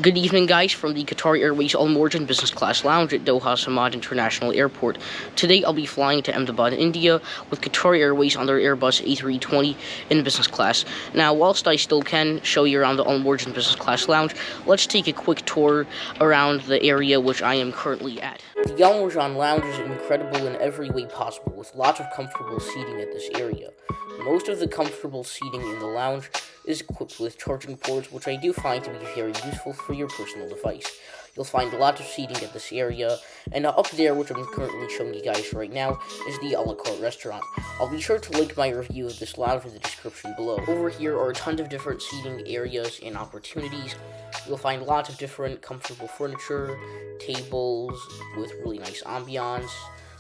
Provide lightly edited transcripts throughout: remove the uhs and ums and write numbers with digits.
Good evening, guys, from the Qatar Airways Mourjan Business Class Lounge at Doha Ahmedabad International Airport. Today, I'll be flying to Ahmedabad, India, with Qatar Airways on their Airbus A320 in business class. Now, whilst I still can show you around the Mourjan Business Class Lounge, let's take a quick tour around the area which I am currently at. The Mourjan Lounge is incredible in every way possible, with lots of comfortable seating at this area. Most of the comfortable seating in the lounge is equipped with charging ports, which I do find to be very useful for your personal device. You'll find lots of seating at this area, and up there, which I'm currently showing you guys right now, is the a la carte restaurant. I'll be sure to link my review of this lounge in the description below. Over here are tons of different seating areas and opportunities. You'll find lots of different comfortable furniture, tables with really nice ambiance,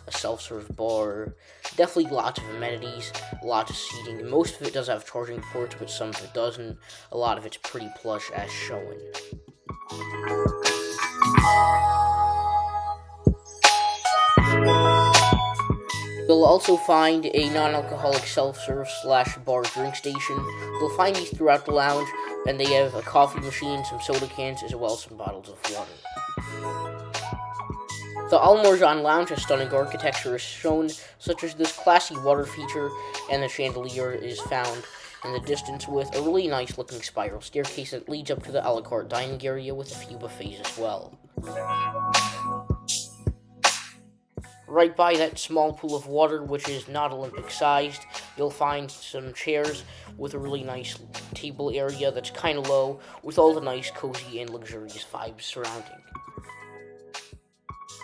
a self-serve bar, definitely lots of amenities, lots of seating. Most of it does have charging ports, but some of it doesn't. A lot of it's pretty plush as shown. You'll also find a non-alcoholic self-serve / bar drink station. You'll find these throughout the lounge, and they have a coffee machine, some soda cans, as well as some bottles of water. The Mourjan Lounge has stunning architecture as shown, such as this classy water feature, and the chandelier is found in the distance with a really nice looking spiral staircase that leads up to the a la carte dining area with a few buffets as well. Right by that small pool of water, which is not Olympic sized, you'll find some chairs with a really nice table area that's kind of low, with all the nice cozy and luxurious vibes surrounding.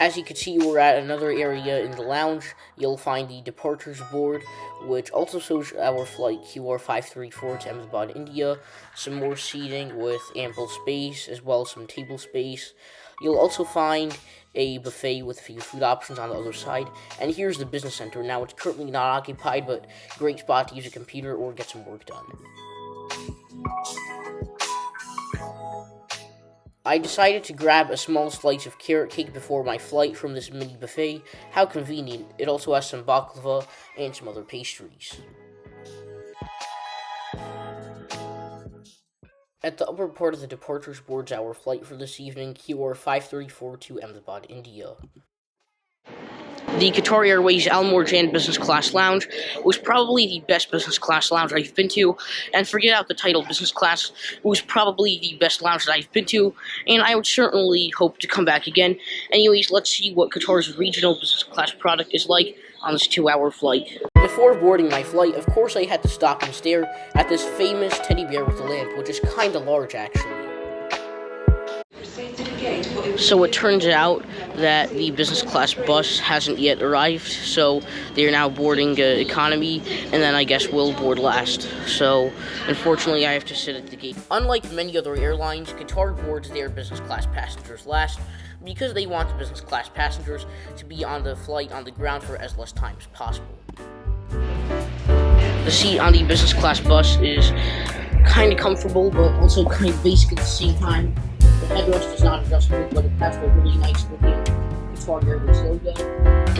As you can see, we're at another area in the lounge. You'll find the departures board, which also shows our flight QR534 to Ahmedabad, India. Some more seating with ample space, as well as some table space. You'll also find a buffet with a few food options on the other side. And here's the business center. Now, it's currently not occupied, but great spot to use a computer or get some work done. I decided to grab a small slice of carrot cake before my flight from this mini buffet. How convenient. It also has some baklava and some other pastries. At the upper part of the departures board's our flight for this evening, QR534 to Ahmedabad, India. The Qatar Airways Mourjan Business Class Lounge was probably the best business class lounge I've been to, and forget out the title business class, it was probably the best lounge that I've been to, and I would certainly hope to come back again. Anyways, let's see what Qatar's regional business class product is like on this 2-hour flight. Before boarding my flight, of course I had to stop and stare at this famous teddy bear with a lamp, which is kinda large actually. So it turns out that the business class bus hasn't yet arrived, so they're now boarding economy, and then I guess we'll board last. So unfortunately, I have to sit at the gate. Unlike many other airlines, Qatar boards their business class passengers last because they want the business class passengers to be on the flight on the ground for as less time as possible. The seat on the business class bus is kind of comfortable, but also kind of basic at the same time. The headrest is not adjustable, but it has a really nice looking Qatar Airways logo.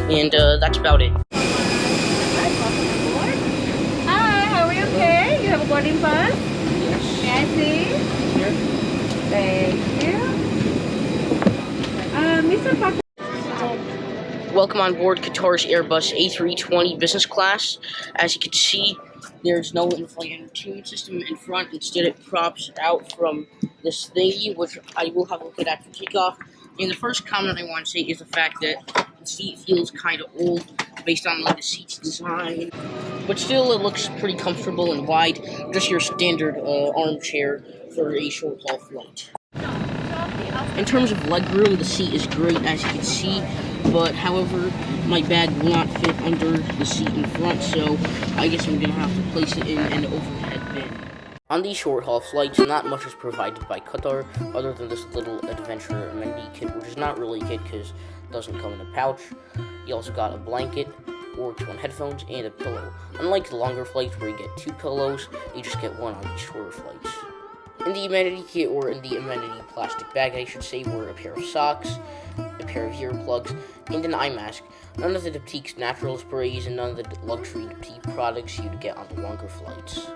And that's about it. Hi, welcome aboard. Hi, how are you? Okay? You have a boarding pass? Yes. May I see? Here. Thank you. Mr. Park. Welcome on board Qatar's Airbus A320 business class. As you can see, there's no in-flight entertainment system in front. Instead, it props out from this thingy, which I will have a look at after takeoff. And the first comment I want to say is the fact that the seat feels kind of old based on like the seat's design. But still, it looks pretty comfortable and wide. Just your standard armchair for a short-haul flight. In terms of legroom, the seat is great, as you can see. But however, my bag will not fit under the seat in front, so I guess I'm going to have to place it in an overhead bin. On these short-haul flights, not much is provided by Qatar, other than this little adventure amenity kit, which is not really a kit because it doesn't come in a pouch. You also got a blanket, or 2 headphones, and a pillow. Unlike the longer flights where you get 2 pillows, you just get 1 on these shorter flights. In the amenity kit, or in the amenity plastic bag, I should say, were a pair of socks, a pair of earplugs, and an eye mask. None of the Diptyque's natural sprays and none of the luxury Diptyque products you'd get on the longer flights.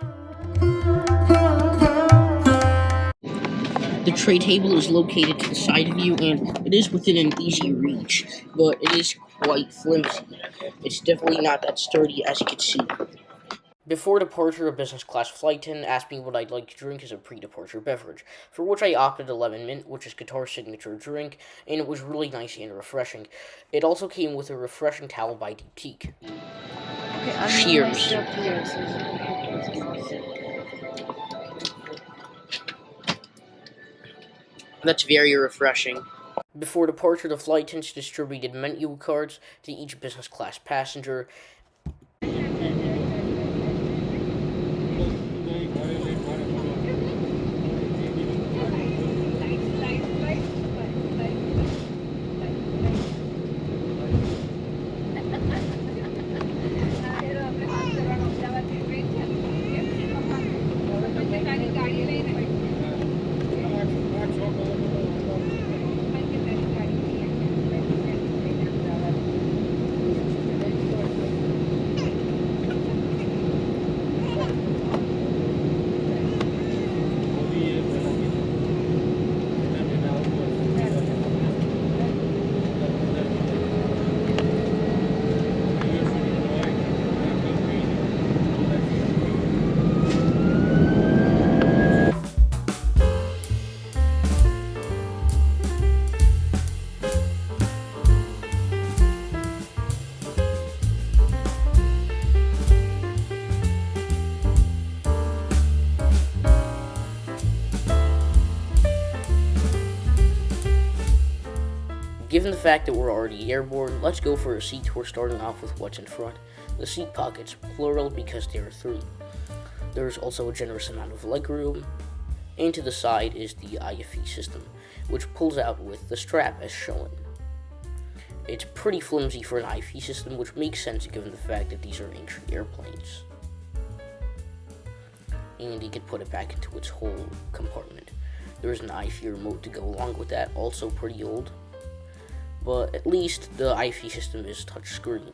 The tray table is located to the side of you, and it is within an easy reach, but it is quite flimsy. It's definitely not that sturdy, as you can see. Before departure, a business class flight attendant asked me what I'd like to drink as a pre-departure beverage, for which I opted a lemon mint, which is Qatar's signature drink, and it was really nice and refreshing. It also came with a refreshing towel by Deep. Cheers. That's very refreshing. Before departure, the flight attendants distributed menu cards to each business class passenger. Given the fact that we're already airborne, let's go for a seat tour, starting off with what's in front. The seat pockets, plural because there are 3. There's also a generous amount of legroom, and to the side is the IFE system, which pulls out with the strap as shown. It's pretty flimsy for an IFE system, which makes sense given the fact that these are ancient airplanes. And you can put it back into its whole compartment. There's an IFE remote to go along with that, also pretty old. But at least the IFE system is touchscreen.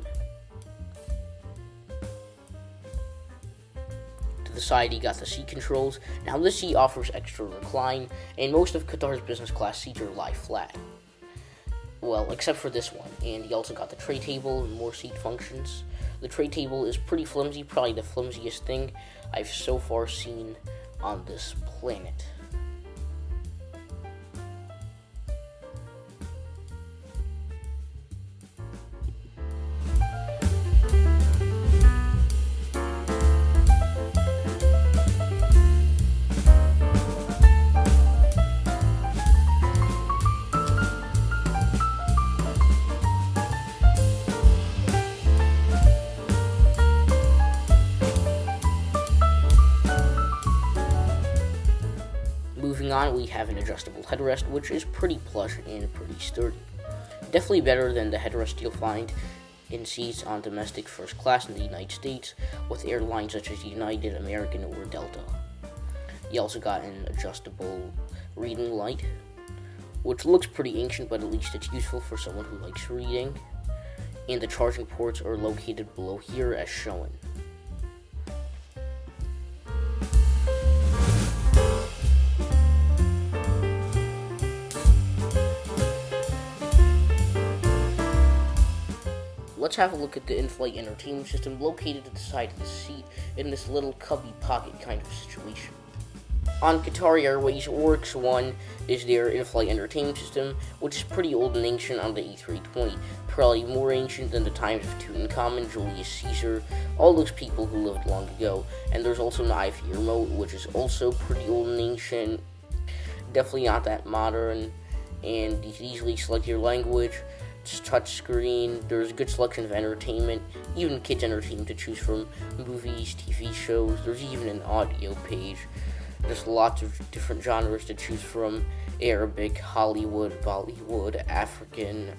To the side, you got the seat controls. Now this seat offers extra recline, and most of Qatar's business class seats are lie flat. Well, except for this one. And you also got the tray table and more seat functions. The tray table is pretty flimsy, probably the flimsiest thing I've so far seen on this planet. Moving on, we have an adjustable headrest, which is pretty plush and pretty sturdy. Definitely better than the headrest you'll find in seats on domestic first class in the United States with airlines such as United, American, or Delta. You also got an adjustable reading light, which looks pretty ancient, but at least it's useful for someone who likes reading. And the charging ports are located below here as shown. Let's have a look at the in-flight entertainment system located at the side of the seat in this little cubby pocket kind of situation. On Qatar Airways, Qsuite is their in-flight entertainment system, which is pretty old and ancient on the A320, probably more ancient than the times of Tutankhamun, Julius Caesar, all those people who lived long ago. And there's also an IFE remote, which is also pretty old and ancient, definitely not that modern, and you can easily select your language. It's touchscreen. There's a good selection of entertainment, even kids entertainment to choose from, movies, TV shows. There's even an audio page. There's lots of different genres to choose from: Arabic, Hollywood, Bollywood, African,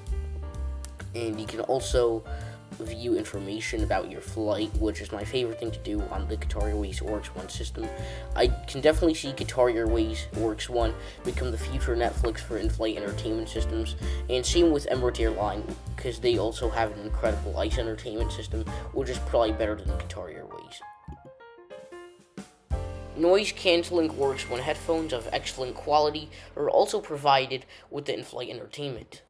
and you can also view information about your flight, which is my favorite thing to do on the Qatar Airways Qsuite system. I can definitely see Qatar Airways Qsuite become the future Netflix for in-flight entertainment systems, and same with Emirates Airline, because they also have an incredible ICE entertainment system, which is probably better than Qatar Airways. Noise cancelling works when headphones of excellent quality are also provided with the in-flight entertainment.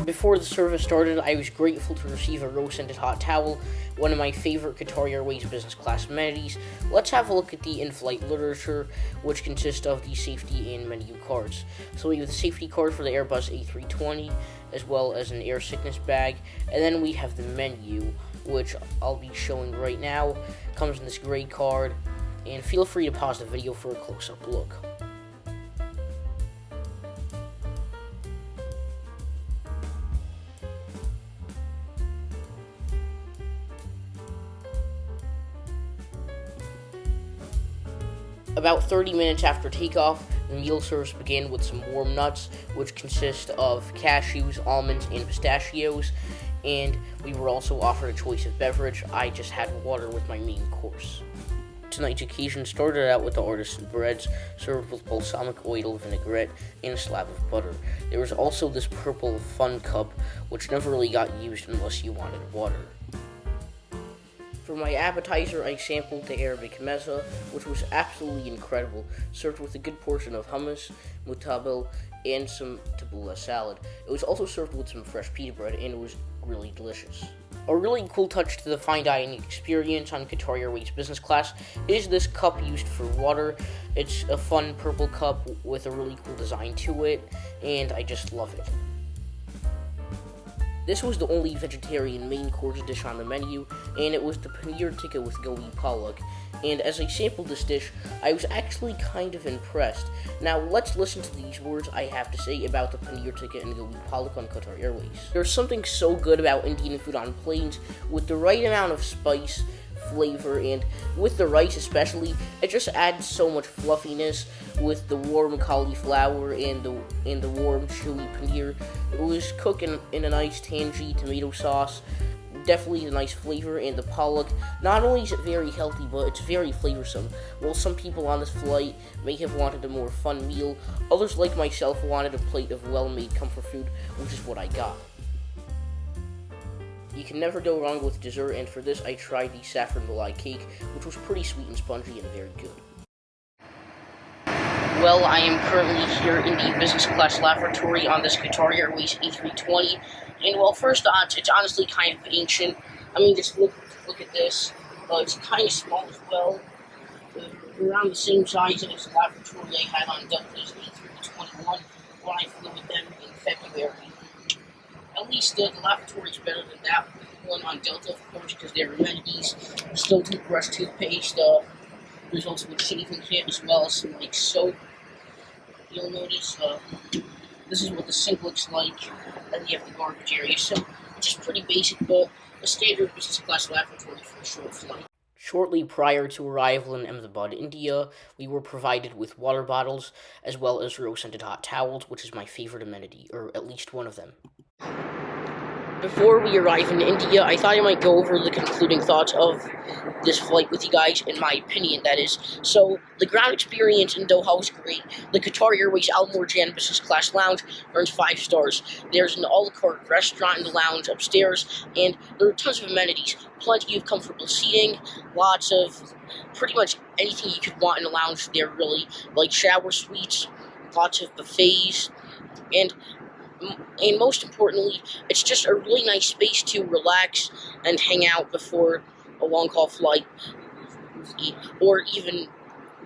Before the service started, I was grateful to receive a rose-scented hot towel, one of my favorite Qatar Airways business class amenities. Let's have a look at the in-flight literature, which consists of the safety and menu cards. So we have the safety card for the Airbus A320, as well as an air sickness bag, and then we have the menu, which I'll be showing right now. Comes in this gray card, and feel free to pause the video for a close-up look. About 30 minutes after takeoff, the meal service began with some warm nuts, which consist of cashews, almonds, and pistachios, and we were also offered a choice of beverage. I just had water with my main course. Tonight's occasion started out with the artisan breads, served with balsamic oil, vinaigrette, and a slab of butter. There was also this purple fun cup, which never really got used unless you wanted water. For my appetizer, I sampled the Arabic mezza, which was absolutely incredible, served with a good portion of hummus, mutabel, and some tabbouleh salad. It was also served with some fresh pita bread, and it was really delicious. A really cool touch to the fine dining experience on Qatar Airways business class is this cup used for water. It's a fun purple cup with a really cool design to it, and I just love it. This was the only vegetarian main course dish on the menu, and it was the paneer tikka with gobi palak. And as I sampled this dish, I was actually kind of impressed. Now let's listen to these words I have to say about the paneer tikka and gobi palak on Qatar Airways. There's something so good about Indian food on planes, with the right amount of spice, flavor, and with the rice especially, it just adds so much fluffiness with the warm cauliflower and the warm chewy paneer. It was cooked in a nice tangy tomato sauce. Definitely a nice flavor, and the palak, not only is it very healthy, but it's very flavorsome. While some people on this flight may have wanted a more fun meal, others like myself wanted a plate of well-made comfort food, which is what I got. You can never go wrong with dessert, and for this I tried the saffron malai cake, which was pretty sweet and spongy and very good. Well, I am currently here in the business class lavatory on this Qatar Airways A320, and well, first odds, it's honestly kind of ancient. I mean, just look at this. It's kind of small as well. Around the same size as the lavatory I had on Delta's A321 when I flew with them in February. At least the lavatory is better than that one on Delta, of course, because their amenities, still toothbrush, toothpaste. There's also a shaving kit as well as some like soap. You'll notice this is what the sink looks like, and you have the garbage area. So it's just pretty basic, but a standard business class lavatory for a short flight. Shortly prior to arrival in Ahmedabad, India, we were provided with water bottles as well as rose-scented hot towels, which is my favorite amenity, or at least one of them. Before we arrive in India, I thought I might go over the concluding thoughts of this flight with you guys, in my opinion, that is. So, the ground experience in Doha was great. The Qatar Airways Mourjan business class lounge earns 5 stars. There's an a la carte restaurant in the lounge upstairs, and there are tons of amenities. Plenty of comfortable seating, lots of pretty much anything you could want in a lounge there, really. Like shower suites, lots of buffets, and most importantly, it's just a really nice space to relax and hang out before a long-haul flight, or even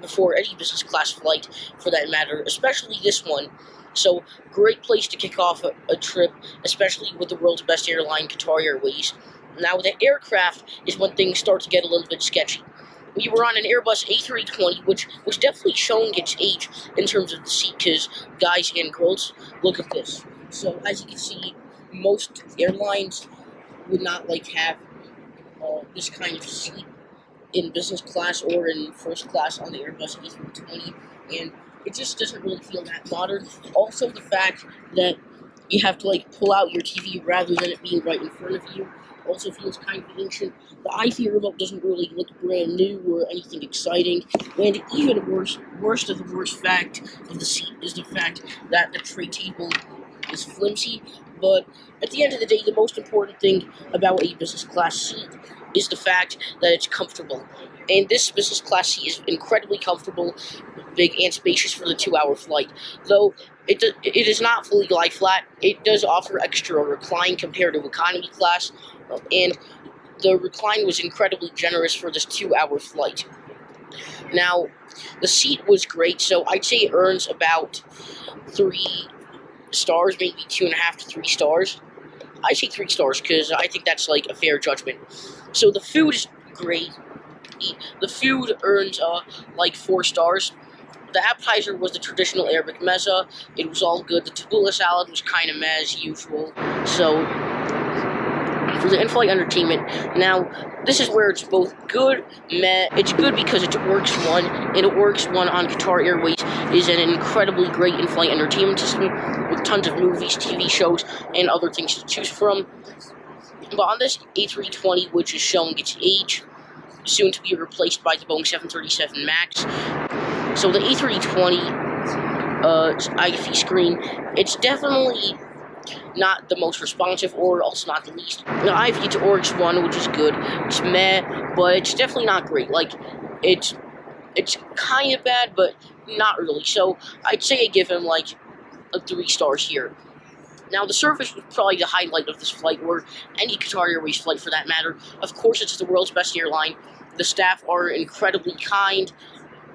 before any business class flight, for that matter, especially this one. So, great place to kick off a trip, especially with the world's best airline, Qatar Airways. Now, the aircraft is when things start to get a little bit sketchy. We were on an Airbus A320, which was definitely showing its age in terms of the seat, because guys and girls, look at this. So, as you can see, most airlines would not have this kind of seat in business class or in first class on the Airbus A320, and it just doesn't really feel that modern. Also, the fact that you have to pull out your TV rather than it being right in front of you also feels kind of ancient. The iPhone remote doesn't really look brand new or anything exciting, and even worst of the worst fact of the seat is the fact that the tray table is flimsy. But at the end of the day, the most important thing about a business class seat is the fact that it's comfortable. And this business class seat is incredibly comfortable, big, and spacious for the 2-hour flight. Though it is not fully lie flat, it does offer extra recline compared to economy class, and the recline was incredibly generous for this 2-hour flight. Now, the seat was great, so I'd say it earns about 3 stars, maybe 2.5 to 3 stars. I say 3 stars because I think that's like a fair judgment. So the food is great. The food earns like 4 stars. The appetizer was the traditional Arabic mezza. It was all good. The tabbouleh salad was kind of meh as usual. So for the in-flight entertainment, now this is where it's both good, meh. It's good because it works one, and it works one on Qatar Airways is an incredibly great in-flight entertainment system with tons of movies, TV shows, and other things to choose from. But on this A320, which is showing its age, soon to be replaced by the Boeing 737 MAX. So the A320 IFE screen, it's definitely not the most responsive, or also not the least. The IFE to Oryx 1, which is good. It's meh, but it's definitely not great. Like, it's kind of bad, but not really. So I'd say I give him like 3 stars here. Now, the service was probably the highlight of this flight, or any Qatar Airways flight for that matter. Of course, it's the world's best airline. The staff are incredibly kind,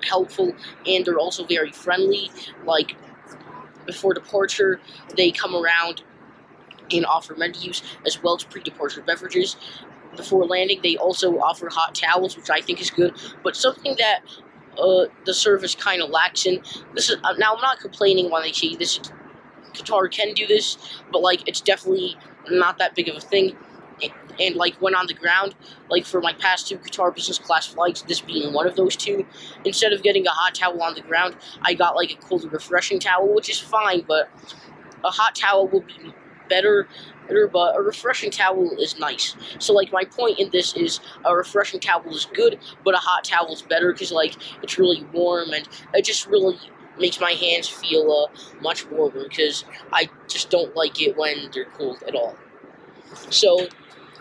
helpful, and they're also very friendly. Like, before departure, they come around and offer menus, as well as pre-departure beverages. Before landing, they also offer hot towels, which I think is good, but something that the service kind of lacks in. This is now, I'm not complaining when they say this. Qatar can do this, but like, it's definitely not that big of a thing. And like, when on the ground, like for my past 2 Qatar business class flights, this being one of those 2, instead of getting a hot towel on the ground, I got like a cold refreshing towel, which is fine, but a hot towel will be better, but a refreshing towel is nice. So like, my point in this is a refreshing towel is good, but a hot towel is better because like, it's really warm, and it just really makes my hands feel much warmer, because I just don't like it when they're cold at all. So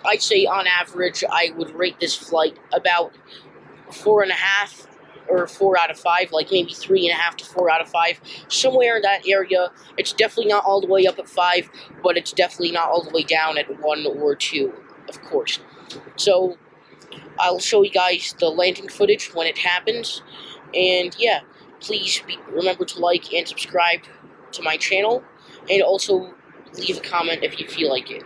I'd say on average I would rate this flight about 4.5 or 4 out of 5, like maybe 3.5 to 4 out of 5, somewhere in that area. It's definitely not all the way up at 5, but it's definitely not all the way down at 1 or 2, of course. So I'll show you guys the landing footage when it happens, and yeah, please remember to like and subscribe to my channel, and also leave a comment if you feel like it.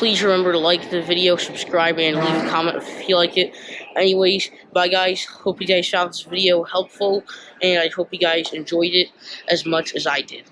Please remember to like the video, subscribe, and leave a comment if you like it. Anyways, bye guys. Hope you guys found this video helpful, and I hope you guys enjoyed it as much as I did.